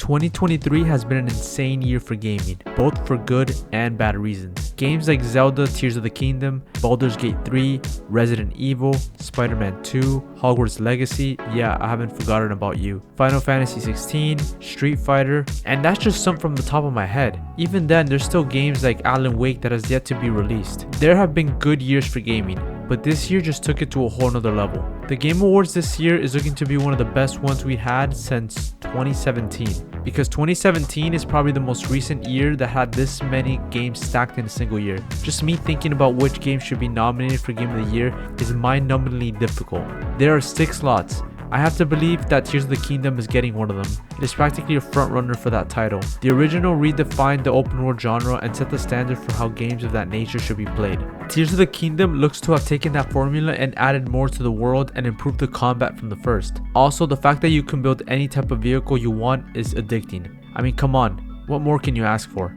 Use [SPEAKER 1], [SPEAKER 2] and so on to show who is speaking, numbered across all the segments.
[SPEAKER 1] 2023 has been an insane year for gaming, both for good and bad reasons. Games like Zelda, Tears of the Kingdom, Baldur's Gate 3, Resident Evil, Spider-Man 2, Hogwarts Legacy, yeah, I haven't forgotten about you, Final Fantasy 16, Street Fighter, and that's just some from the top of my head. Even then, there's still games like Alan Wake that has yet to be released. There have been good years for gaming, but this year just took it to a whole nother level. The Game Awards this year is looking to be one of the best ones we had since 2017, because 2017 is probably the most recent year that had this many games stacked in a single year. Just me thinking about which game should be nominated for Game of the Year is mind-numbingly difficult. There are 6 slots. I have to believe that Tears of the Kingdom is getting one of them. It is practically a frontrunner for that title. The original redefined the open world genre and set the standard for how games of that nature should be played. Tears of the Kingdom looks to have taken that formula and added more to the world and improved the combat from the first. Also, the fact that you can build any type of vehicle you want is addicting. I mean, come on, what more can you ask for?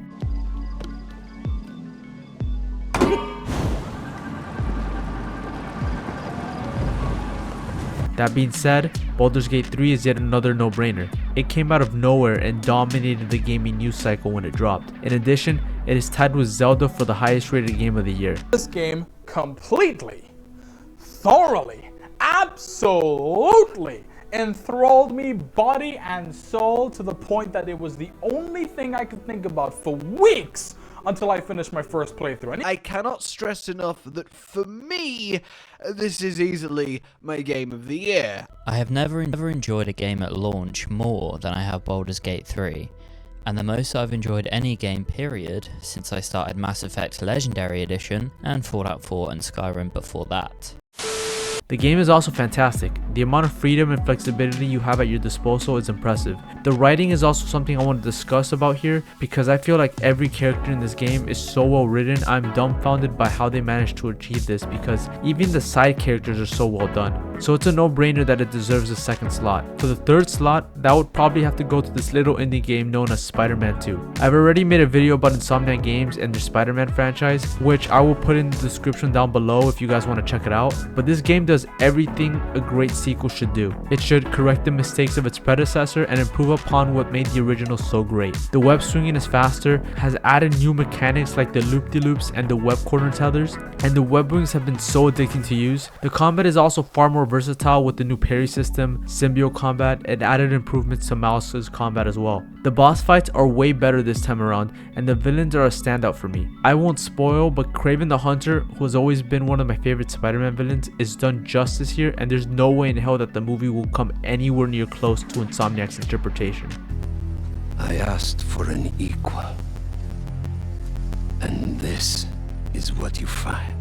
[SPEAKER 1] That being said, Baldur's Gate 3 is yet another no-brainer. It came out of nowhere and dominated the gaming news cycle when it dropped. In addition, it is tied with Zelda for the highest rated game of the year.
[SPEAKER 2] This game completely, thoroughly, absolutely enthralled me body and soul to the point that it was the only thing I could think about for weeks until I finished my first playthrough.
[SPEAKER 3] I cannot stress enough that for me, this is easily my game of the year.
[SPEAKER 4] I have never enjoyed a game at launch more than I have Baldur's Gate 3, and the most I've enjoyed any game period since I started Mass Effect Legendary Edition and Fallout 4 and Skyrim before that.
[SPEAKER 1] The game is also fantastic. The amount of freedom and flexibility you have at your disposal is impressive. The writing is also something I want to discuss about here because I feel like every character in this game is so well written. I'm dumbfounded by how they managed to achieve this because even the side characters are so well done. So it's a no-brainer that it deserves a second slot. For the third slot, that would probably have to go to this little indie game known as Spider-Man 2. I've already made a video about Insomniac Games and their Spider-Man franchise, which I will put in the description down below if you guys want to check it out. But this game does everything a great sequel should do. It should correct the mistakes of its predecessor and improve upon what made the original so great. The web swinging is faster, has added new mechanics like the loop-de-loops and the web corner tethers, and the web wings have been so addicting to use. The combat is also far more versatile with the new parry system, symbiote combat, and added improvements to Mouse's combat as well. The boss fights are way better this time around, and the villains are a standout for me. I won't spoil, but Kraven the Hunter, who has always been one of my favorite Spider-Man villains, is done justice here, and there's no way in hell that the movie will come anywhere near close to Insomniac's interpretation.
[SPEAKER 5] I asked for an equal, and this is what you find.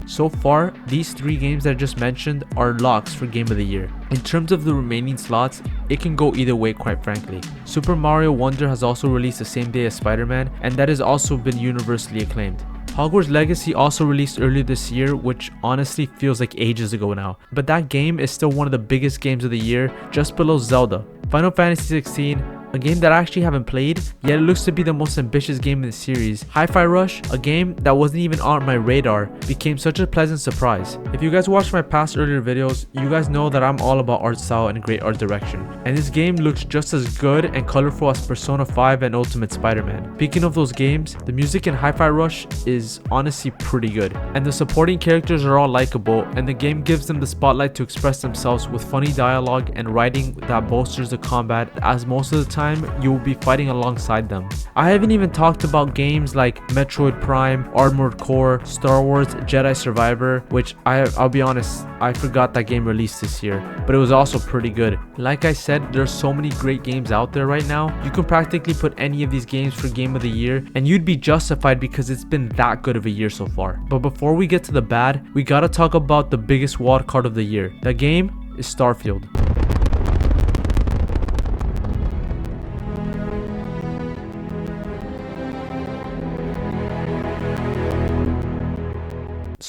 [SPEAKER 1] So far, these 3 games that I just mentioned are locks for Game of the Year. In terms of the remaining slots, it can go either way quite frankly. Super Mario Wonder has also released the same day as Spider-Man, and that has also been universally acclaimed. Hogwarts Legacy also released earlier this year, which honestly feels like ages ago now. But that game is still one of the biggest games of the year, just below Zelda. Final Fantasy 16, a game that I actually haven't played, yet it looks to be the most ambitious game in the series. Hi-Fi Rush, a game that wasn't even on my radar, became such a pleasant surprise. If you guys watched my past earlier videos, you guys know that I'm all about art style and great art direction. And this game looks just as good and colorful as Persona 5 and Ultimate Spider-Man. Speaking of those games, the music in Hi-Fi Rush is honestly pretty good. And the supporting characters are all likable, and the game gives them the spotlight to express themselves with funny dialogue and writing that bolsters the combat, as most of the time you will be fighting alongside them. I haven't even talked about games like Metroid Prime, Armored Core, Star Wars Jedi Survivor, which I'll be honest, I forgot that game released this year, but it was also pretty good. Like I said, there's so many great games out there right now. You can practically put any of these games for Game of the Year and you'd be justified because it's been that good of a year so far. But before we get to the bad, we gotta talk about the biggest wild card of the year. The game is Starfield.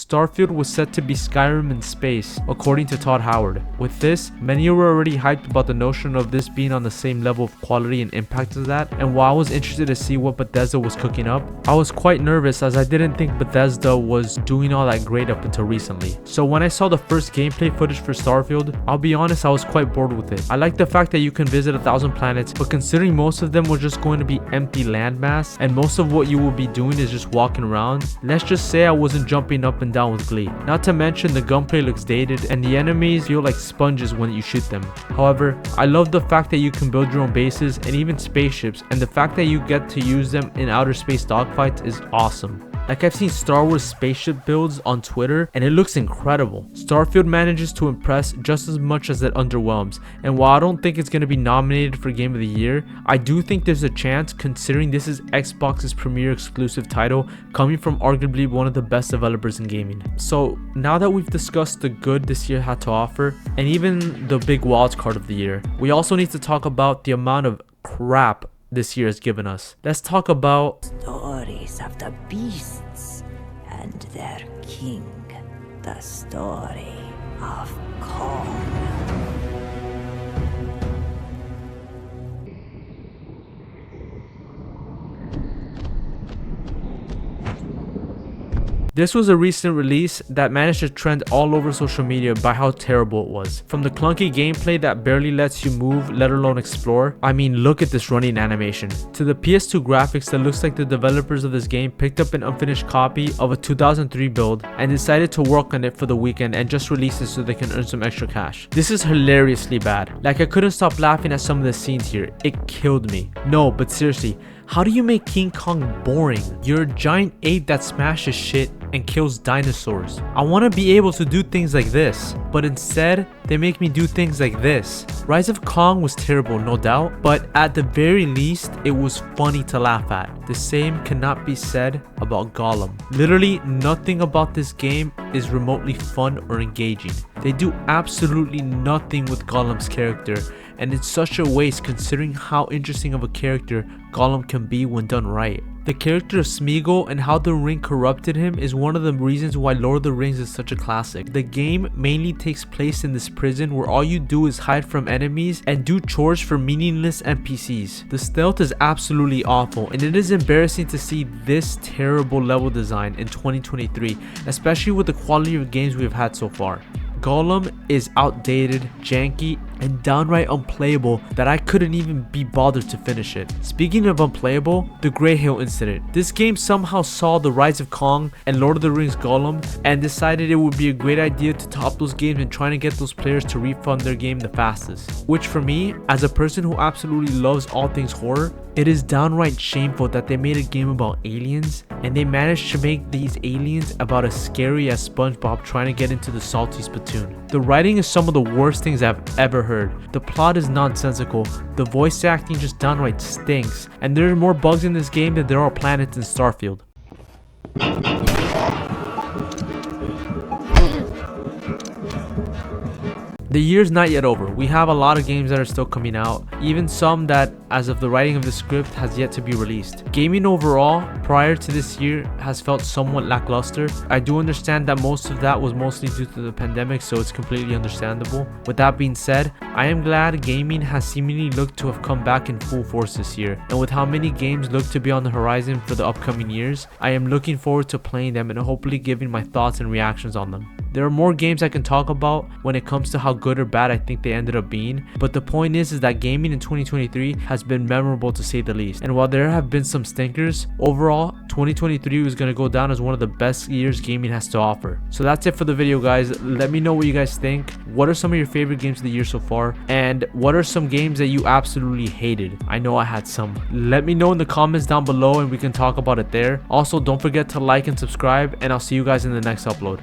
[SPEAKER 1] Starfield was set to be Skyrim in space, according to Todd Howard. With this, many were already hyped about the notion of this being on the same level of quality and impact as that, and while I was interested to see what Bethesda was cooking up, I was quite nervous as I didn't think Bethesda was doing all that great up until recently. So when I saw the first gameplay footage for Starfield, I'll be honest, I was quite bored with it. I like the fact that you can visit 1,000 planets, but considering most of them were just going to be empty landmass, and most of what you will be doing is just walking around, let's just say I wasn't jumping up and down with glee. Not to mention the gunplay looks dated, and the enemies feel like sponges when you shoot them. However, I love the fact that you can build your own bases and even spaceships, and the fact that you get to use them in outer space dogfights is awesome. Like, I've seen Star Wars spaceship builds on Twitter and it looks incredible. Starfield manages to impress just as much as it underwhelms, and while I don't think it's going to be nominated for Game of the Year, I do think there's a chance considering this is Xbox's premier exclusive title coming from arguably one of the best developers in gaming. So now that we've discussed the good this year had to offer and even the big wild card of the year, we also need to talk about the amount of crap this year has given us. Let's talk about
[SPEAKER 6] Stories of the beasts and their king. The story of Kong.
[SPEAKER 1] This was a recent release that managed to trend all over social media by how terrible it was. From the clunky gameplay that barely lets you move, let alone explore, I mean, look at this running animation, to the PS2 graphics that looks like the developers of this game picked up an unfinished copy of a 2003 build and decided to work on it for the weekend and just release it so they can earn some extra cash. This is hilariously bad. Like, I couldn't stop laughing at some of the scenes here. It killed me. No, but seriously, how do you make King Kong boring? You're a giant ape that smashes shit and kills dinosaurs. I want to be able to do things like this, but instead they make me do things like this. Rise of Kong was terrible, no doubt, but at the very least it was funny to laugh at. The same cannot be said about Gollum. Literally nothing about this game is remotely fun or engaging. They do absolutely nothing with Gollum's character, and it's such a waste considering how interesting of a character Gollum can be when done right. The character of Smeagol and how the ring corrupted him is one of the reasons why Lord of the Rings is such a classic. The game mainly takes place in this prison where all you do is hide from enemies and do chores for meaningless NPCs. The stealth is absolutely awful, and it is embarrassing to see this terrible level design in 2023, especially with the quality of games we've had so far. Gollum is outdated, janky, and downright unplayable that I couldn't even be bothered to finish it. Speaking of unplayable, the Grey Hill incident. This game somehow saw the Rise of Kong and Lord of the Rings Gollum and decided it would be a great idea to top those games and trying to get those players to refund their game the fastest. Which for me, as a person who absolutely loves all things horror, it is downright shameful that they made a game about aliens and they managed to make these aliens about as scary as SpongeBob trying to get into the salty spittoon. The writing is some of the worst things I've ever heard. The plot is nonsensical, the voice acting just downright stinks, and there are more bugs in this game than there are planets in Starfield. The year's not yet over. We have a lot of games that are still coming out, even some that, as of the writing of the script, has yet to be released. Gaming overall, prior to this year, has felt somewhat lackluster. I do understand that most of that was mostly due to the pandemic, so it's completely understandable. With that being said, I am glad gaming has seemingly looked to have come back in full force this year, and with how many games look to be on the horizon for the upcoming years, I am looking forward to playing them and hopefully giving my thoughts and reactions on them. There are more games I can talk about when it comes to how good or bad I think they ended up being, but the point is that gaming in 2023 has been memorable to say the least. And while there have been some stinkers, overall 2023 is going to go down as one of the best years gaming has to offer. So that's it for the video, guys. Let me know what you guys think. What are some of your favorite games of the year so far, and what are some games that you absolutely hated? I know I had some. Let me know in the comments down below and we can talk about it there. Also, don't forget to like and subscribe, and I'll see you guys in the next upload.